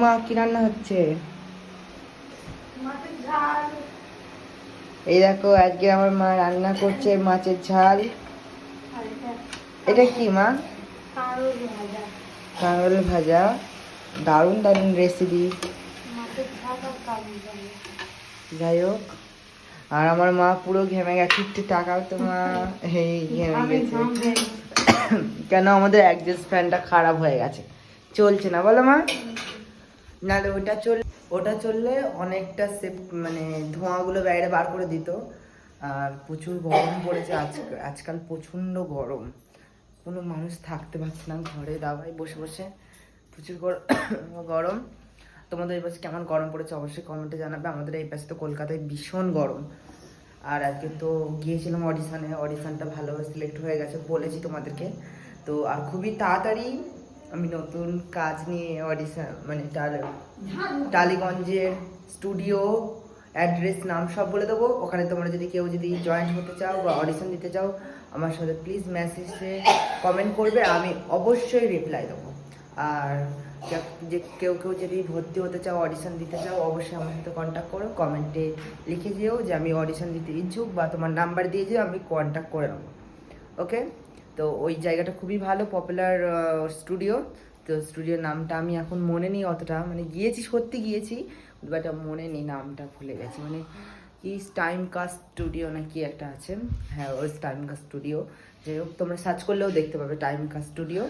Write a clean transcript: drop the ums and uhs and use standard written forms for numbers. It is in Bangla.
মা কি রান্না হচ্ছে? এই দেখো আজকে আমার মা রান্না করছে মাছের ঝাল। এটা কি মা? কাঁকরোল ভাজা। দারুণ দারুণ রেসিপি। যাই হোক, আর আমার মা পুরো ঘেমে গেছে। একটু টাকাও তো মা। এই ঘেমে গেছে কেন? আমাদের অ্যাডজাস্ট ফ্যানটা খারাপ হয়ে গেছে, চলছে না বলো মা। নাহলে ওটা চললে অনেকটা সেফ, মানে ধোঁয়াগুলো বাইরে বার করে দিত। আর প্রচুর গরম পড়েছে আজকাল প্রচণ্ড গরম। কোনো মানুষ থাকতে পারছে না ঘরে দাওয়ায় বসে বসে, প্রচুর গরম। তোমাদের এই পাশে কেমন গরম পড়েছে অবশ্যই কমেন্টে জানাবে। আমাদের এই পাশে তো কলকাতায় ভীষণ গরম। আর আজকে তো গিয়েছিলাম অডিশনটা ভালোভাবে সিলেক্ট হয়ে গেছে, বলেছি তোমাদেরকে। তো আর খুবই তাড়াতাড়ি আমি নতুন কাজ নিয়ে অডিশন, মানে টালিগঞ্জের স্টুডিও অ্যাড্রেস নাম সব বলে দেবো। ওখানে তোমরা যদি কেউ জয়েন হতে চাও বা অডিশন দিতে চাও, আমার সাথে প্লিজ মেসেজে কমেন্ট করবে, আমি অবশ্যই রিপ্লাই দেবো। আর যে কেউ যদি ভর্তি হতে চাও, অডিশন দিতে চাও, অবশ্যই আমার সাথে কন্ট্যাক্ট করো। কমেন্টে লিখে দিও যে আমি অডিশন দিতে ইচ্ছুক, বা তোমার নাম্বার দিয়ে যেও, আমি কন্ট্যাক্ট করে নেবো। ওকে? তো ওই জায়গাটা খুবই ভালো, পপুলার স্টুডিও। তো স্টুডিওর নামটা আমি এখন মনে নেই অতটা, মানে গিয়েছি, সত্যি গিয়েছি, বাট মনে নেই, নামটা ভুলে গেছি। মানে কি টাইম কাস্ট স্টুডিও না কি একটা আছে। হ্যাঁ, ওই টাইম কাস্ট স্টুডিও। যাই হোক, তোমরা সার্চ করলেও দেখতে পাবে টাইম কাস্ট স্টুডিও।